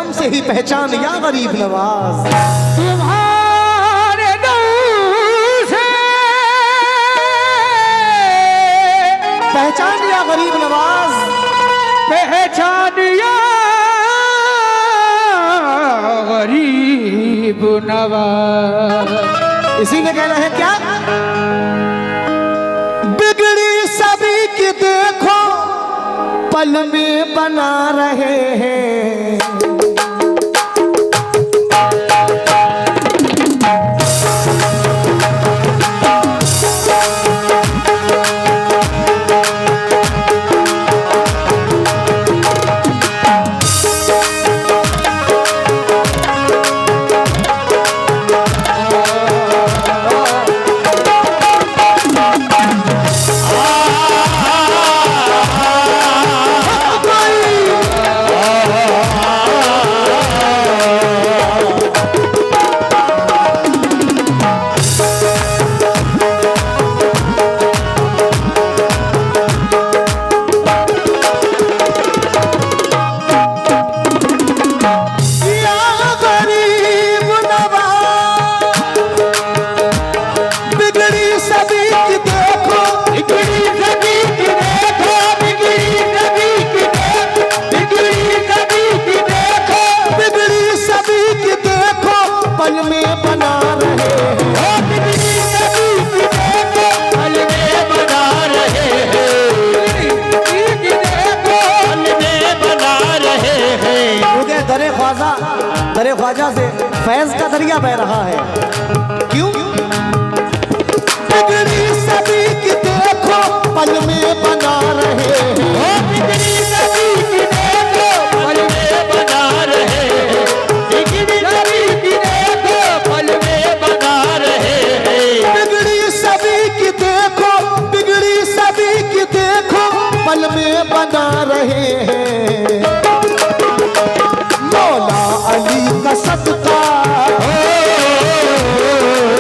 दम से ही पहचान या गरीब नवाज। तुम्हारे दम से पहचान या गरीब नवाज, पहचान या गरीब नवाज। इसीलिए कह रहे हैं क्या, बिगड़ी सभी की देखो पल में बना रहे हैं। दरे ख्वाजा से फैज का दरिया बह रहा है। क्यों? बिगड़ी सभी की देखो पल में बना रहे हैं। बिगड़ी सभी की देखो पल में बना रहे हैं। बिगड़ी सभी की देखो पल में बना रहे हैं। बिगड़ी सभी की देखो, बिगड़ी सभी की देखो पल में बना रहे हैं। मौला अली का सदका,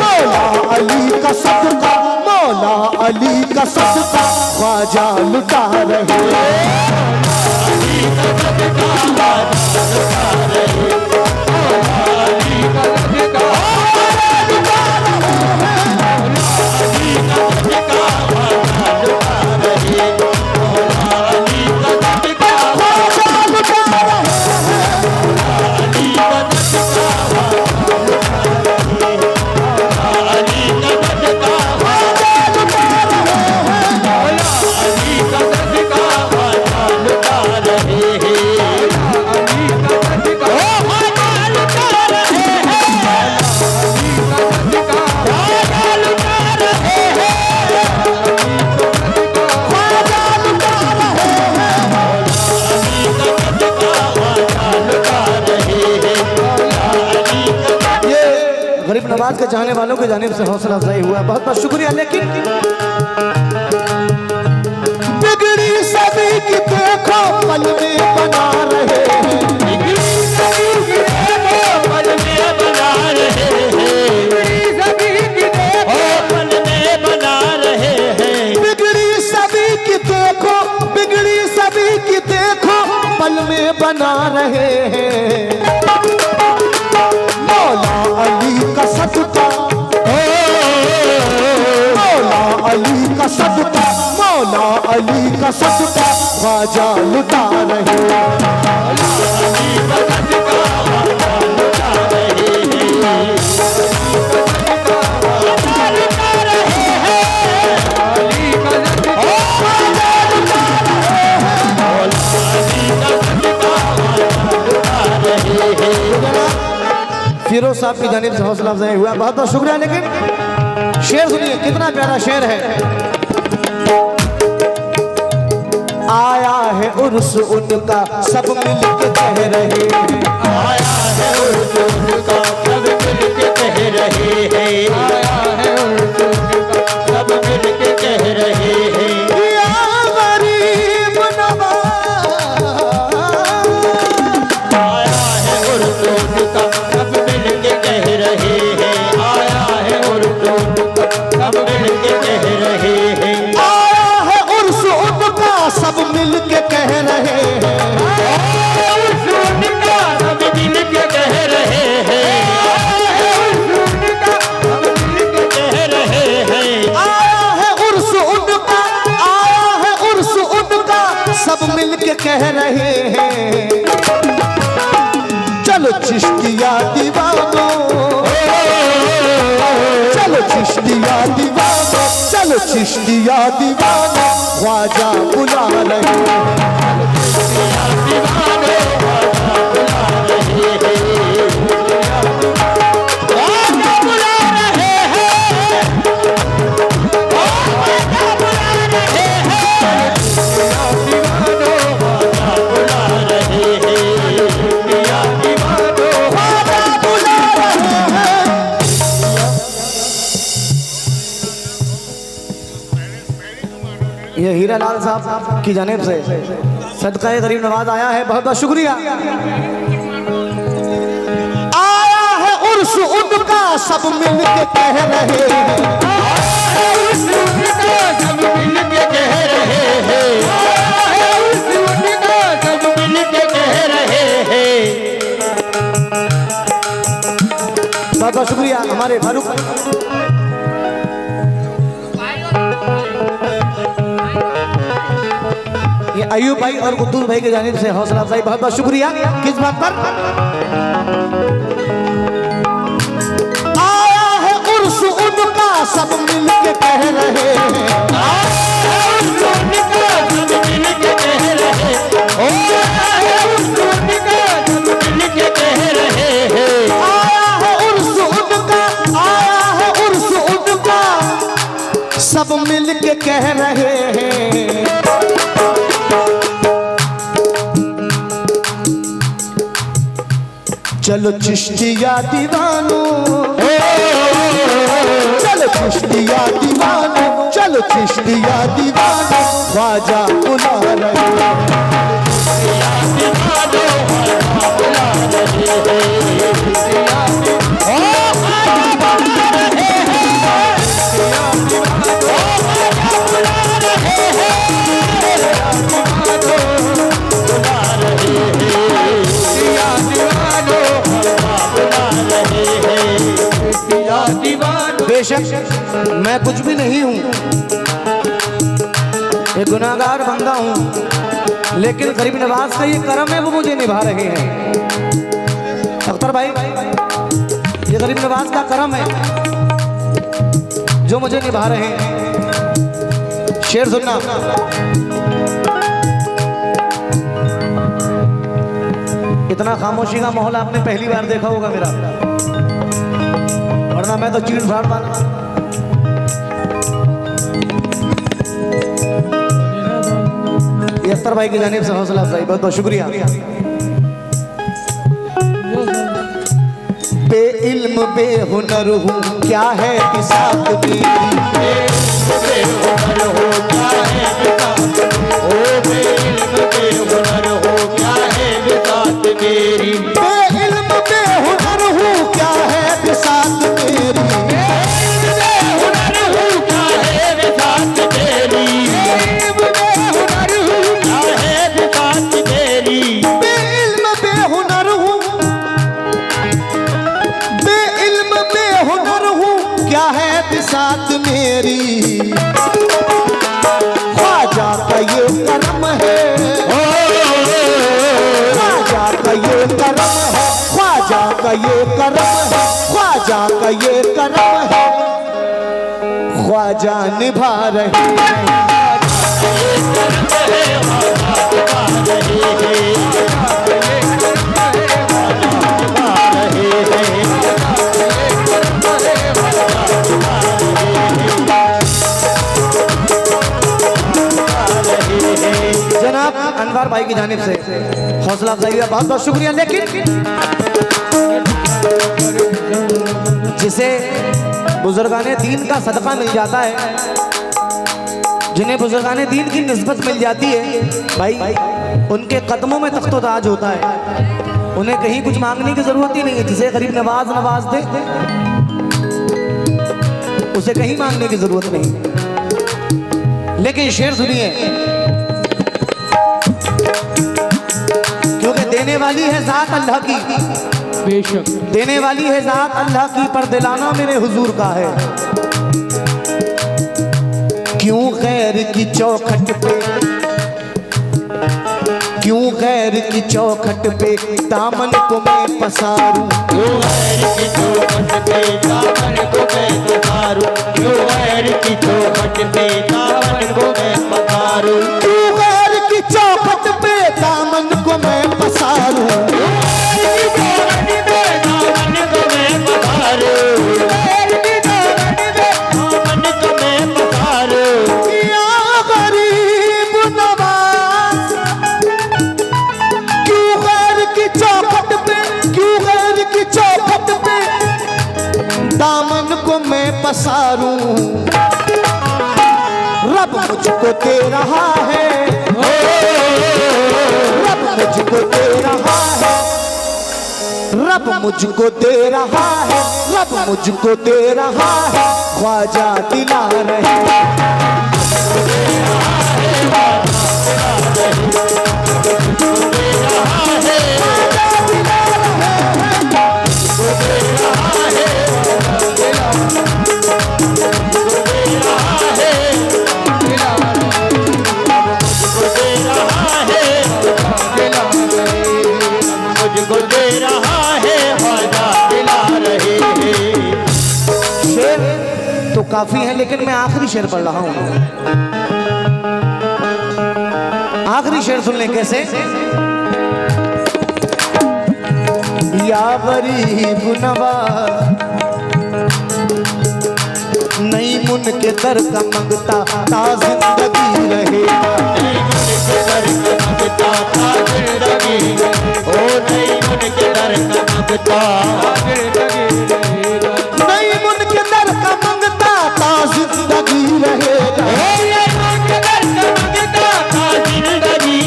मौला अली का सदका, मौला अली का सदका ख्वाजा लुटा रहे। अली का सदका ख्वाजा लुटा रहे। अली का सदका लुटा रहे। अली का सदका ख्वाजा लुटा रहे। अली का सदका ख्वाजा लुटा रहे। गरीब नवाज के चाहने वालों की जानिब से हौसला अफजाई हुआ, बहुत बहुत शुक्रिया। लेकिन बिगड़ी सभी की देखो पल में बना रहे हैं। बिगड़ी सभी की देखो पल में बना रहे हैं। बिगड़ी सभी की देखो पल में बना रहे हैं। बिगड़ी सभी की देखो, बिगड़ी सभी की देखो पल में बना रहे हैं। मौला अली का सदका, मौला अली का सदका, मौला अली का सदका ख्वाजा लुटा रहे। अली का सदका ख्वाजा लुटा रहे हैं। ख्वाजा लुटा रहे हैं। अली का सदका ख्वाजा लुटा रहे हैं। अली का सदका ख्वाजा लुटा रहे हैं। फिरोज साहब की जानिब से हौसला अफजाई हुआ, बहुत बहुत शुक्रिया। लेकिन शेर सुनिए, कितना प्यारा शेर है। आया है उर्स उनका सब मिलके कह रहे हैं। आया है उर्स उनका सब मिलके कह रहे हैं। आया है उर्स उनका सब मिलके कह रहे हैं। या गरीब नवाज, आया है उर्स उनका सब मिलके कह रहे हैं। आया है उर्स उनका सब मिलके कह रहे हैं। आया है उर्स उनका सब मिलके कह रहे हैं। उर्स उनका चलो चिश्तिया दीवानो, चलो चिश्तिया दीवानो, चलो चिश्तिया दीवानो, ख्वाजा बुला रहे हैं। ये हीरालाल साहब की जानिब से सदका गरीब नवाज आया है, बहुत बहुत शुक्रिया। आया है उर्स उनका सब मिल के कह रहे हैं, सब मिल के कह रहे हैं, सब मिल के कह रहे हैं। बहुत बहुत शुक्रिया हमारे फारूक। ये अयूब भाई और कुद्दूस भाई की जानिब से हौसला अफजाई, बहुत बहुत शुक्रिया। किस बात पर? आया है उर्स उनका सब मिल के कह रहे हैं, सब मिल के कह रहे हैं, सब मिल के कह रहे हैं। आया है उर्स उनका, आया है उर्स उनका सब मिल के कह रहे हैं। चलो चिश्तिया दीवानो, चलो चिश्तिया दीवानो, चलो चिश्तिया दीवानो, ख्वाजा बुला रहे हैं। बेशक मैं कुछ भी नहीं हूँ, एक गुनाहगार बंदा हूँ, लेकिन गरीब नवाज का ये करम है, वो मुझे निभा रहे हैं। अख्तर भाई, ये गरीब नवाज का करम है जो मुझे निभा रहे हैं। शेर सुनना। इतना खामोशी का माहौल आपने पहली बार देखा होगा मेरा, वरना मैं तो चीड़ फाड़ मार। अख्तर भाई की जानिब से हौसला अफजाई, बहुत बहुत शुक्रिया। बेइल्म बेहुनर हूँ क्या है बिसात मेरी, बेहुनर हो क्या है बिसात, ओ बेइल्म बेहुनर हो क्या है बिसात मेरी। बेइल्म बेहुनर हूँ क्या है बिसात मेरी, बेहुनर हूँ क्या है बिसात मेरी, बेहुनर हूँ क्या है बिसात मेरी। बेइल्म बेहुनर हूँ, बेइल्म बेहुनर हूँ क्या है बिसात मेरी। ख्वाजा का ये करम है, ख्वाजा का ये करम है, ख्वाजा का ये करम है, ख्वाजा का ये करम है, ख्वाजा निभा रहे हैं। जनाब अनवर भाई की जानिब से हौसला अफजाई का बहुत बहुत शुक्रिया। लेकिन जिसे बुजुर्गाने दीन का सदका मिल जाता है, जिन्हें बुजुर्गाने दीन की निस्बत मिल जाती है भाई, उनके कदमों में तख्तो ताज होता है, उन्हें कहीं कुछ मांगने की जरूरत ही नहीं है। जिसे गरीब नवाज नवाज दे, उसे कहीं मांगने की जरूरत नहीं। लेकिन शेर सुनिए, क्योंकि देने वाली है जात अल्लाह की, बेशक देने वाली है जात अल्लाह की, पर दिलाना मेरे हुजूर का है। क्यों खैर की चौखट पे, क्यों गैर की चौखट पे दामन को मैं पसारूं, क्यों गैर की चौखट पे दामन को मैं पसारूं, क्यों गैर की चौखट पे दामन को मैं पसारूं, क्यों गैर की चौखट पे दामन को मैं पसारूं, दामन को मैं पसारूं। रब मुझको दे रहा है, रब मुझको दे रहा है, रब मुझको दे रहा है, रब मुझको दे रहा है, ख्वाजा दिला रहे, मुझको दे रहा है, ख्वाजा दिला रहे हैं। शेर तो काफी है, लेकिन मैं आखिरी शेर पढ़ रहा हूं। आखिरी शेर सुन लें कैसे। या गरीब नवाज नहीं मुन के दर का मंगता ता जिंदगी रहेगा, नहीं मुन के दर का मंगता ता जिंदगी, ओ नहीं मुन के दर का मंगता नहीं मुन के दर का मंगता ता जिंदगी रहेगा, नहीं मुन के दर का मंगता ता जिंदगी,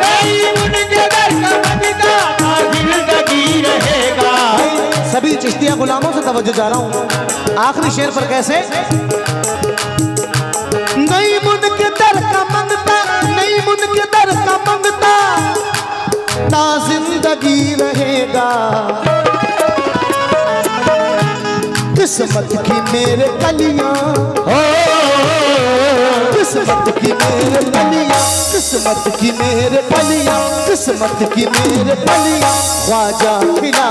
नहीं मुन के दर का मंगता ता जिंदगी रहेगा। सभी चिश्तिया गुलामों से तवज्जो जा रहा हूं। आखिरी शेर पर कैसे। नहीं मुन के दर का मंगता, नहीं मुन के दर का मंगता ता जिंदगी रहेगा, किस्मत की मेरे कलियां, किस्मत की मेरे कलियां, किस्मत की मेरे कलियां, किस्मत की मेरे कलियां, ख्वाजा खिला